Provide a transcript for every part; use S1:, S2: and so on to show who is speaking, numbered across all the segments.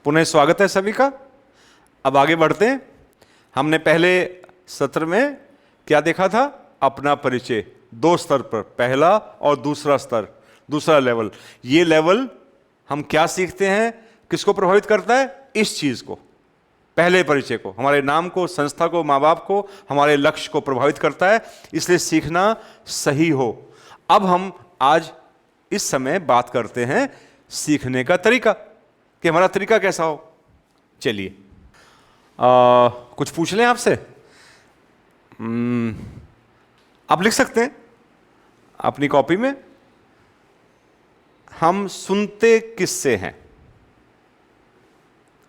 S1: पुनः स्वागत है सभी का। अब आगे बढ़ते हैं। हमने पहले सत्र में क्या देखा था? अपना परिचय दो स्तर पर, पहला और दूसरा स्तर, दूसरा लेवल। ये लेवल हम क्या सीखते हैं, किसको प्रभावित करता है? इस चीज को, पहले परिचय को, हमारे नाम को, संस्था को, माँ बाप को, हमारे लक्ष्य को प्रभावित करता है, इसलिए सीखना सही हो। अब हम आज इस समय बात करते हैं सीखने का तरीका, कि हमारा तरीका कैसा हो। चलिए कुछ पूछ लें आपसे। आप लिख सकते हैं अपनी कॉपी में, हम सुनते किससे हैं?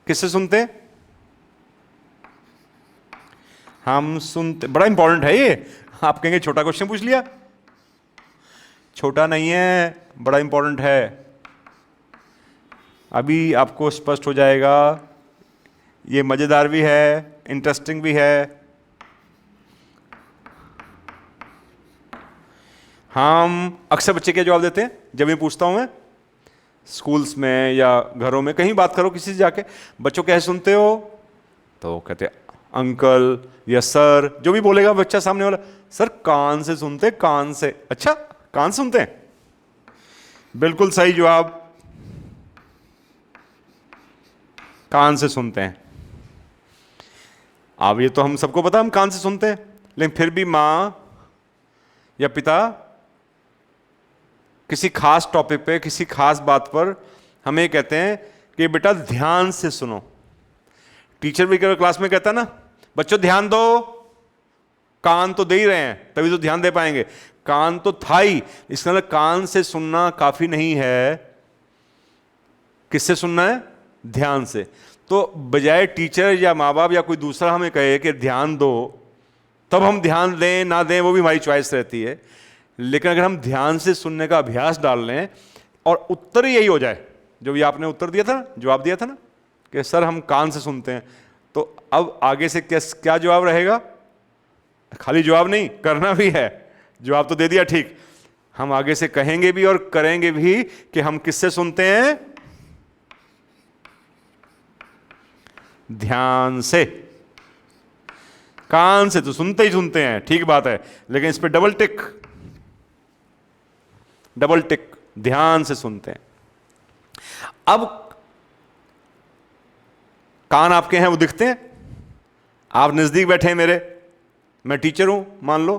S1: किससे सुनते हैं? हम सुनते, बड़ा इंपॉर्टेंट है ये। आप कहेंगे छोटा क्वेश्चन पूछ लिया। छोटा नहीं है, बड़ा इंपॉर्टेंट है। अभी आपको स्पष्ट हो जाएगा। ये मजेदार भी है, इंटरेस्टिंग भी है। हम अक्सर बच्चे क्या जवाब देते हैं जब मैं पूछता हूं, मैं स्कूल्स में या घरों में, कहीं बात करो किसी से जाके, बच्चों कैसे सुनते हो? तो कहते अंकल या सर, जो भी बोलेगा बच्चा सामने वाला, सर कान से सुनते। कान से? अच्छा, कान सुनते हैं। बिल्कुल सही जवाब, कान से सुनते हैं। अब ये तो हम सबको पता, हम कान से सुनते हैं, लेकिन फिर भी मां या पिता किसी खास टॉपिक पे, किसी खास बात पर हमें कहते हैं कि बेटा ध्यान से सुनो। टीचर भी क्लास में कहता है ना, बच्चों ध्यान दो। कान तो दे ही रहे हैं, तभी तो ध्यान दे पाएंगे। कान तो था ही, इसका मतलब कान से सुनना काफी नहीं है। किससे सुनना है? ध्यान से। तो बजाय टीचर या माँ बाप या कोई दूसरा हमें कहे कि ध्यान दो, तब हम ध्यान दें ना दें वो भी हमारी चॉइस रहती है। लेकिन अगर हम ध्यान से सुनने का अभ्यास डाल लें और उत्तर यही हो जाए, जो भी आपने उत्तर दिया था, जवाब दिया था ना कि सर हम कान से सुनते हैं, तो अब आगे से क्या जवाब रहेगा? खाली जवाब नहीं, करना भी है। जवाब तो दे दिया ठीक, हम आगे से कहेंगे भी और करेंगे भी कि हम किससे सुनते हैं? ध्यान से। कान से तो सुनते ही सुनते हैं, ठीक बात है, लेकिन इस पे डबल टिक, डबल टिक, ध्यान से सुनते हैं। अब कान आपके हैं, वो दिखते हैं। आप नजदीक बैठे हैं मेरे, मैं टीचर हूं मान लो,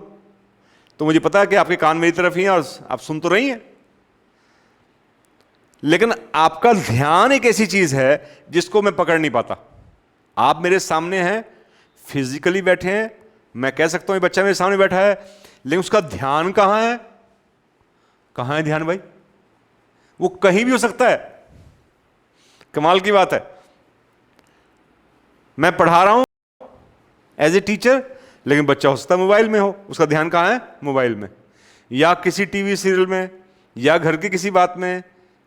S1: तो मुझे पता है कि आपके कान मेरी तरफ ही हैं और आप सुन तो रही हैं। लेकिन आपका ध्यान एक ऐसी चीज है जिसको मैं पकड़ नहीं पाता। आप मेरे सामने हैं, फिजिकली बैठे हैं, मैं कह सकता हूं ये बच्चा मेरे सामने बैठा है, लेकिन उसका ध्यान कहां है? कहां है ध्यान भाई? वो कहीं भी हो सकता है। कमाल की बात है, मैं पढ़ा रहा हूं एज ए टीचर, लेकिन बच्चा हो सकता है मोबाइल में हो, उसका ध्यान कहां है? मोबाइल में, या किसी टीवी सीरियल में, या घर की किसी बात में,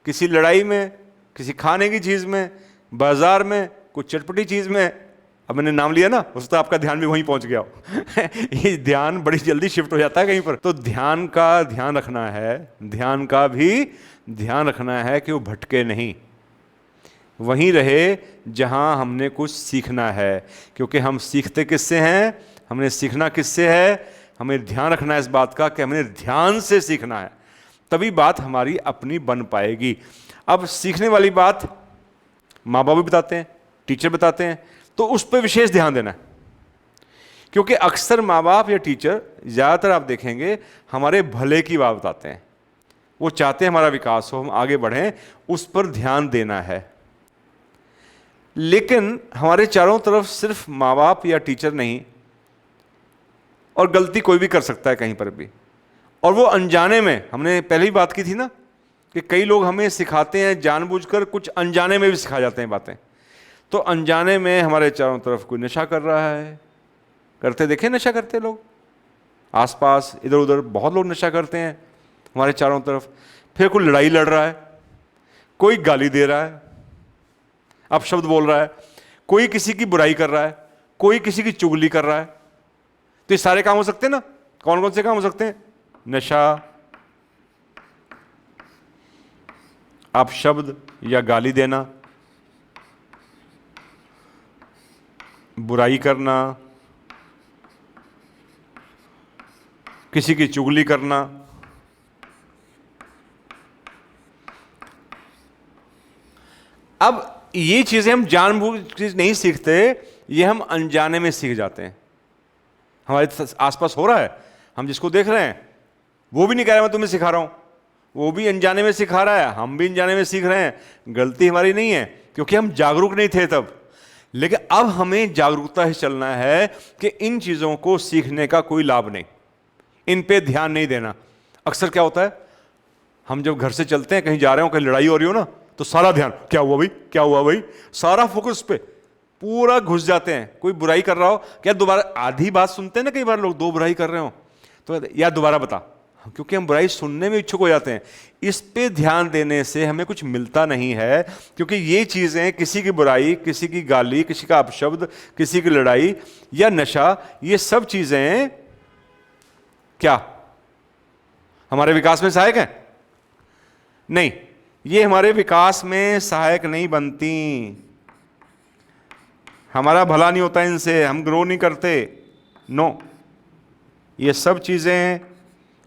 S1: किसी लड़ाई में, किसी खाने की चीज में, बाजार में, कुछ चटपटी चीज में। अब मैंने नाम लिया ना, उसका आपका ध्यान भी वहीं पहुंच गया हो। ये ध्यान बड़ी जल्दी शिफ्ट हो जाता है कहीं पर। तो ध्यान का ध्यान रखना है, ध्यान का भी ध्यान रखना है कि वो भटके नहीं, वहीं रहे जहां हमने कुछ सीखना है। क्योंकि हम सीखते किससे हैं? हमने सीखना किससे है? हमें ध्यान रखना है इस बात का कि हमने ध्यान से सीखना है, तभी बात हमारी अपनी बन पाएगी। अब सीखने वाली बात माँ बाप भी बताते हैं, टीचर बताते हैं, तो उस पर विशेष ध्यान देना है। क्योंकि अक्सर माँ बाप या टीचर, ज़्यादातर आप देखेंगे, हमारे भले की बात बताते हैं। वो चाहते हैं हमारा विकास हो, हम आगे बढ़ें, उस पर ध्यान देना है। लेकिन हमारे चारों तरफ सिर्फ माँ बाप या टीचर नहीं, और गलती कोई भी कर सकता है कहीं पर भी, और वो अनजाने में, हमने पहले ही बात की थी ना कि कई लोग हमें सिखाते हैं जानबूझकर, कुछ अनजाने में भी सिखा जाते हैं बातें। तो अनजाने में हमारे चारों तरफ कोई नशा कर रहा है, करते देखे नशा करते लोग आसपास, इधर उधर बहुत लोग नशा करते हैं हमारे चारों तरफ। फिर कोई लड़ाई लड़ रहा है, कोई गाली दे रहा है, अपशब्द बोल रहा है, कोई किसी की बुराई कर रहा है, कोई किसी की चुगली कर रहा है। तो ये सारे काम हो सकते हैं ना। कौन कौन से काम हो सकते हैं? नशा, अपशब्द या गाली देना, बुराई करना, किसी की चुगली करना, अब ये चीजें हम जानबूझ के नहीं सीखते, ये हम अनजाने में सीख जाते हैं। हमारे आसपास हो रहा है, हम जिसको देख रहे हैं वो भी नहीं कह रहा मैं तुम्हें सिखा रहा हूं, वो भी अनजाने में सिखा रहा है, हम भी अनजाने में सीख रहे हैं। गलती हमारी नहीं है क्योंकि हम जागरूक नहीं थे तब, लेकिन अब हमें जागरूकता से चलना है कि इन चीजों को सीखने का कोई लाभ नहीं, इन पे ध्यान नहीं देना। अक्सर क्या होता है, हम जब घर से चलते हैं, कहीं जा रहे हो, कहीं लड़ाई हो रही हो ना, तो सारा ध्यान क्या हुआ भाई, क्या हुआ भाई, सारा फोकस पे पूरा घुस जाते हैं। कोई बुराई कर रहा हो, क्या दोबारा, आधी बात सुनते हैं ना कई बार लोग, दो बुराई कर रहे हो तो या दोबारा बता, क्योंकि हम बुराई सुनने में इच्छुक हो जाते हैं। इस पे ध्यान देने से हमें कुछ मिलता नहीं है, क्योंकि ये चीजें, किसी की बुराई, किसी की गाली, किसी का अपशब्द, किसी की लड़ाई या नशा, ये सब चीजें क्या हमारे विकास में सहायक है? नहीं, ये हमारे विकास में सहायक नहीं बनती। हमारा भला नहीं होता इनसे, हम ग्रो नहीं करते। नो, ये सब चीजें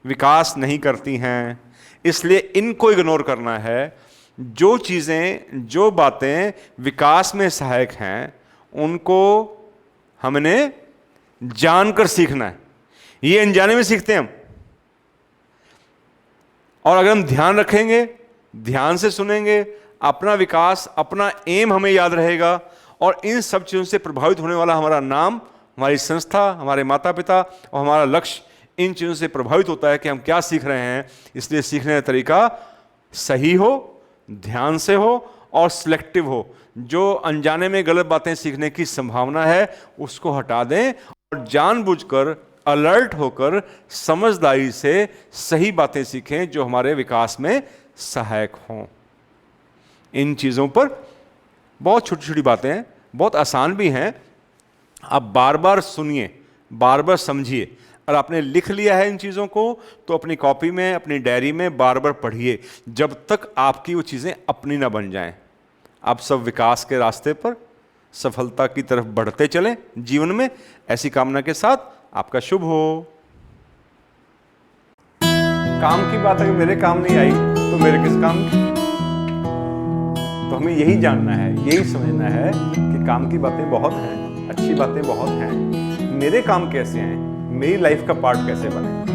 S1: विकास नहीं करती हैं, इसलिए इनको इग्नोर करना है। जो चीजें, जो बातें विकास में सहायक हैं, उनको हमने जानकर सीखना है। ये अनजाने में सीखते हैं हम, और अगर हम ध्यान रखेंगे, ध्यान से सुनेंगे, अपना विकास, अपना एम हमें याद रहेगा, और इन सब चीजों से प्रभावित होने वाला हमारा नाम, हमारी संस्था, हमारे माता पिता और हमारा लक्ष्य, इन चीजों से प्रभावित होता है कि हम क्या सीख रहे हैं। इसलिए सीखने का तरीका सही हो, ध्यान से हो और सिलेक्टिव हो। जो अनजाने में गलत बातें सीखने की संभावना है उसको हटा दें, और जानबूझकर, अलर्ट होकर, समझदारी से सही बातें सीखें जो हमारे विकास में सहायक हों। इन चीजों पर बहुत छोटी छोटी बातें हैं, बहुत आसान भी हैं। आप बार बार सुनिए, बार बार समझिए। और आपने लिख लिया है इन चीज़ों को तो अपनी कॉपी में, अपनी डायरी में बार बार पढ़िए, जब तक आपकी वो चीज़ें अपनी ना बन जाएं। आप सब विकास के रास्ते पर सफलता की तरफ बढ़ते चलें जीवन में। ऐसी कामना के साथ आपका शुभ हो। काम की बात अगर मेरे काम नहीं आई तो मेरे किस काम की? तो हमें यही जानना है, यही समझना है कि काम की बातें बहुत हैं, अच्छी बातें बहुत हैं, मेरे काम कैसे हैं, मेरी लाइफ का पार्ट कैसे बने।